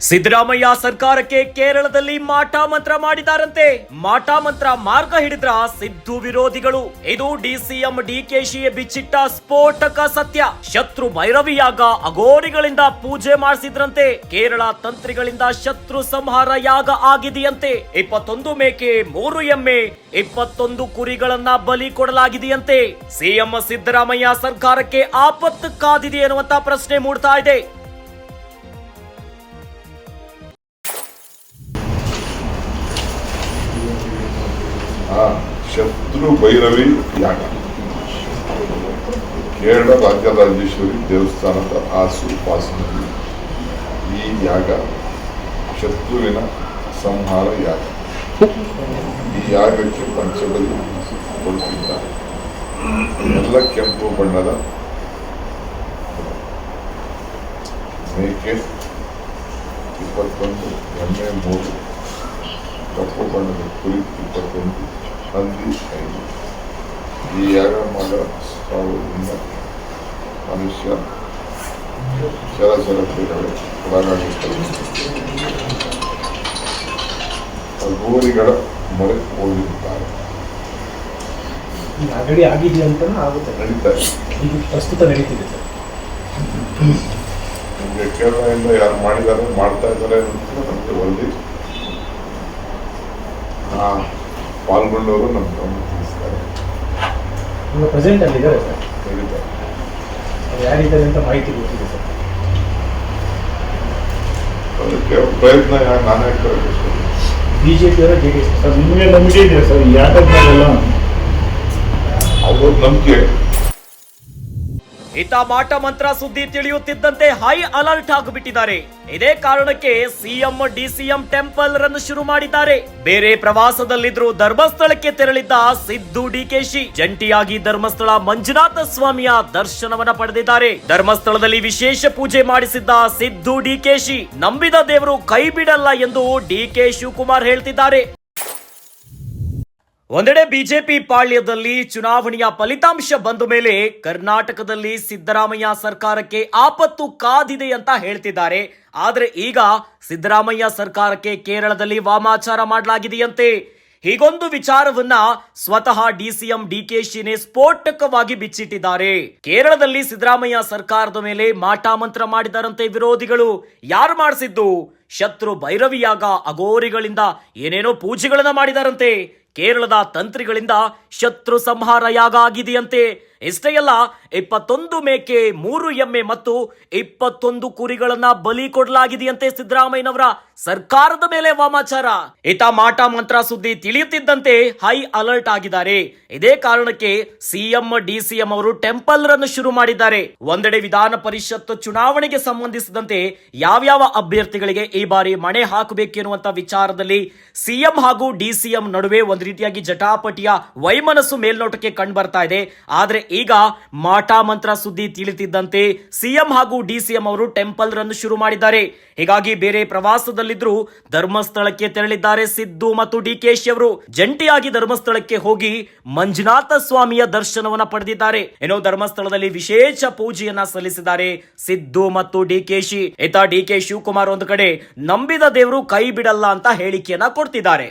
ಸಿದ್ದರಾಮಯ್ಯ ಸರ್ಕಾರಕ್ಕೆ ಕೇರಳದಲ್ಲಿ ಮಾಟ ಮಂತ್ರ ಮಾಡಿದಾರಂತೆ. ಮಾಟ ಮಂತ್ರ ಮಾರ್ಗ ಹಿಡಿದ್ರ ಸಿದ್ದು ವಿರೋಧಿಗಳು. ಇದು ಡಿಸಿಎಂ ಡಿಕೆಶಿ ಬಿಚ್ಚಿಟ್ಟ ಸ್ಫೋಟಕ ಸತ್ಯ. ಶತ್ರು ಭೈರವಿಯಾಗ ಅಗೋರಿಗಳಿಂದ ಪೂಜೆ ಮಾಡಿಸಿದ್ರಂತೆ. ಕೇರಳ ತಂತ್ರಿಗಳಿಂದ ಶತ್ರು ಸಂಹಾರ ಯಾಗ ಆಗಿದೆಯಂತೆ. 21 ಮೇಕೆ 3 ಎಮ್ಮೆ 21 ಕುರಿಗಳನ್ನ ಬಲಿ ಕೊಡಲಾಗಿದೆಯಂತೆ. ಸಿಎಂ ಸಿದ್ದರಾಮಯ್ಯ ಸರ್ಕಾರಕ್ಕೆ ಆಪತ್ತು ಕಾದಿದೆ ಎನ್ನುವಂತ ಪ್ರಶ್ನೆ ಮೂಡ್ತಾ ಇದೆ. ಶತ್ರು ಭೈರವಿ ಯಾಗ ಕೇರಳ ರಾಜರಾಜೇಶ್ವರಿ ದೇವಸ್ಥಾನದ ಆಸುಪಾಸಿನಲ್ಲಿ ಈ ಯಾಗ ಶತ್ರುವಿನ ಸಂಹಾರ ಯಾಗ. ಈ ಯಾಗಕ್ಕೆ ಪಂಚಬಲಿ ಕೊಡುತ್ತಿದ್ದಾರೆ. ಎಲ್ಲ ಕೆಂಪು ಬಣ್ಣದ ಮೇಕೆ 21, ಎಮ್ಮೆ 3, ಕಪ್ಪು ಬಣ್ಣದ ಕುರಿ 21, ಹಂದಿ 5. ಈ ಯಾಗ ಮಾಡೋದ್ರಿಂದ ಮನುಷ್ಯ ಸರಸರತೆಗಳು ಒಳಗಾಗುತ್ತದೆ. ಅಘೋರಿಗಳ ಮೊರೆ ಹೋಗಿರುತ್ತಾರೆ. ಆಲ್ರೆಡಿ ಆಗಿದೆ ಅಂತ ನಡೀತಾರೆ. ಈಗ ಪ್ರಸ್ತುತ ನಡೀತಿದೆ ಸರ್. ನಿಮಗೆ ಕೇರಳದಿಂದ ಯಾರು ಮಾಡಿದ್ದಾರೆ ಮಾಡ್ತಾ ಇದ್ದಾರೆ ಅಂತ ನಮಗೆ ಒಳ್ಳೆ ಪಾಲ್ಗೊಂಡವರು ನಮ್ಮ ಗಮನ ತಿಳಿಸ್ತಾರೆ. ಈಗ ಪ್ರೆಸೆಂಟ್ ಅಲ್ಲಿ ಇದ್ದಾರೆ ಸರ್. ನಡೀತಾರೆ. ಯಾರಿದ್ದಾರೆ ಅಂತ ಮಾಹಿತಿ ಗೊತ್ತಿದೆ ಸರ್. ಅದಕ್ಕೆ ಪ್ರಯತ್ನ ನಾನೇ ಬಿಜೆಪಿ ಅವರ ಜೆಡಿಎಸ್ ಸರ್ ನಿಮಗೆ ನಂಬಿಕೆ ಇದೆ ಸರ್ ಯಾಕಂದ್ರೆಲ್ಲ ಅವ್ರ ನಂಬಿಕೆ. ಈತ ಮಾಟ ಮಂತ್ರ ಸುದ್ದಿ ತಿಳಿಯುತ್ತಿದ್ದಂತೆ ಹೈ ಅಲರ್ಟ್ ಆಗಿಬಿಟ್ಟಿದ್ದಾರೆ. ಇದೇ ಕಾರಣಕ್ಕೆ ಸಿಎಂ ಡಿಸಿಎಂ ಟೆಂಪಲ್ ರನ್ ಶುರು ಮಾಡಿದ್ದಾರೆ. ಬೇರೆ ಪ್ರವಾಸದಲ್ಲಿದ್ರು ಧರ್ಮಸ್ಥಳಕ್ಕೆ ತೆರಳಿದ್ದ ಸಿದ್ದು ಡಿಕೆಶಿ ಜಂಟಿಯಾಗಿ ಧರ್ಮಸ್ಥಳ ಮಂಜುನಾಥ ಸ್ವಾಮಿಯ ದರ್ಶನವನ್ನ ಪಡೆದಿದ್ದಾರೆ. ಧರ್ಮಸ್ಥಳದಲ್ಲಿ ವಿಶೇಷ ಪೂಜೆ ಮಾಡಿಸಿದ್ದ ಸಿದ್ದು ಡಿಕೆಶಿ ನಂಬಿದ ದೇವರು ಕೈ ಬಿಡಲ್ಲ ಎಂದು ಡಿಕೆ ಶಿವಕುಮಾರ್ ಹೇಳ್ತಿದ್ದಾರೆ. ಒಂದೆಡೆ ಬಿಜೆಪಿ ಪಾಳ್ಯದಲ್ಲಿ ಚುನಾವಣೆಯ ಫಲಿತಾಂಶ ಬಂದ ಮೇಲೆ ಕರ್ನಾಟಕದಲ್ಲಿ ಸಿದ್ದರಾಮಯ್ಯ ಸರ್ಕಾರಕ್ಕೆ ಆಪತ್ತು ಕಾದಿದೆ ಅಂತ ಹೇಳ್ತಿದ್ದಾರೆ. ಆದ್ರೆ ಈಗ ಸಿದ್ದರಾಮಯ್ಯ ಸರ್ಕಾರಕ್ಕೆ ಕೇರಳದಲ್ಲಿ ವಾಮಾಚಾರ ಮಾಡಲಾಗಿದೆಯಂತೆ. ಹೀಗೊಂದು ವಿಚಾರವನ್ನ ಸ್ವತಃ ಡಿಸಿಎಂ ಡಿಕೆಶಿನೇ ಸ್ಫೋಟಕವಾಗಿ ಬಿಚ್ಚಿಟ್ಟಿದ್ದಾರೆ. ಕೇರಳದಲ್ಲಿ ಸಿದ್ದರಾಮಯ್ಯ ಸರ್ಕಾರದ ಮೇಲೆ ಮಾಟ ಮಂತ್ರ ಮಾಡಿದಾರಂತೆ ವಿರೋಧಿಗಳು. ಯಾರು ಮಾಡಿಸಿದ್ದು? ಶತ್ರು ಭೈರವಿಯಾಗ ಅಗೋರಿಗಳಿಂದ ಏನೇನೋ ಪೂಜೆಗಳನ್ನ ಮಾಡಿದಾರಂತೆ. ಕೇರಳದ ತಂತ್ರಿಗಳಿಂದ ಶತ್ರು ಸಂಹಾರ ಯಾಗ ಆಗಿದೆಯಂತೆ. ಇಷ್ಟೇ ಅಲ್ಲ, 21 ಮೇಕೆ 3 ಎಮ್ಮೆ ಮತ್ತು 21 ಕುರಿಗಳನ್ನ ಬಲಿ ಕೊಡಲಾಗಿದೆಯಂತೆ. ಸಿದ್ದರಾಮಯ್ಯನವರ ಸರ್ಕಾರದ ಮೇಲೆ ವಾಮಾಚಾರ. ಈತ ಮಾಟ ಮಂತ್ರ ಸುದ್ದಿ ತಿಳಿಯುತ್ತಿದ್ದಂತೆ ಹೈ ಅಲರ್ಟ್ ಆಗಿದ್ದಾರೆ. ಇದೇ ಕಾರಣಕ್ಕೆ ಸಿಎಂ ಡಿಸಿಎಂ ಅವರು ಟೆಂಪಲ್ ರನ್ ಶುರು ಮಾಡಿದ್ದಾರೆ. ಒಂದೆಡೆ ವಿಧಾನ ಪರಿಷತ್ ಚುನಾವಣೆಗೆ ಸಂಬಂಧಿಸಿದಂತೆ ಯಾವ್ಯಾವ ಅಭ್ಯರ್ಥಿಗಳಿಗೆ ಈ ಬಾರಿ ಮಣೆ ಹಾಕಬೇಕೆನ್ನುವಂತ ವಿಚಾರದಲ್ಲಿ ಸಿಎಂ ಹಾಗೂ ಡಿಸಿಎಂ ನಡುವೆ ಒಂದು ರೀತಿಯಾಗಿ ಜಟಾಪಟಿಯ ವೈಮನಸ್ಸು ಮೇಲ್ನೋಟಕ್ಕೆ ಕಂಡು ಬರ್ತಾ ಇದೆ. ಆದ್ರೆ ಈಗ ಮಾಟ ಮಂತ್ರ ಸುದ್ದಿ ತಿಳಿತಿದ್ದಂತೆ ಸಿಎಂ ಹಾಗೂ ಡಿಸಿಎಂ ಅವರು ಟೆಂಪಲ್ ರನ್ ಶುರು ಮಾಡಿದ್ದಾರೆ. ಹೀಗಾಗಿ ಬೇರೆ ಪ್ರವಾಸದಲ್ಲಿದ್ರು ಧರ್ಮಸ್ಥಳಕ್ಕೆ ತೆರಳಿದ್ದಾರೆ ಸಿದ್ದು ಮತ್ತು ಡಿಕೆಶಿ ಅವರು. ಜಂಟಿಯಾಗಿ ಧರ್ಮಸ್ಥಳಕ್ಕೆ ಹೋಗಿ ಮಂಜುನಾಥ ಸ್ವಾಮಿಯ ದರ್ಶನವನ್ನ ಪಡೆದಿದ್ದಾರೆ. ಏನೋ ಧರ್ಮಸ್ಥಳದಲ್ಲಿ ವಿಶೇಷ ಪೂಜೆಯನ್ನ ಸಲ್ಲಿಸಿದ್ದಾರೆ ಸಿದ್ದು ಮತ್ತು ಡಿಕೆಶಿ. ಈತ ಡಿಕೆ ಶಿವಕುಮಾರ್ ಒಂದು ಕಡೆ ನಂಬಿದ ದೇವರು ಕೈ ಬಿಡಲ್ಲ ಅಂತ ಹೇಳಿಕೆಯನ್ನ ಕೊಡ್ತಿದ್ದಾರೆ.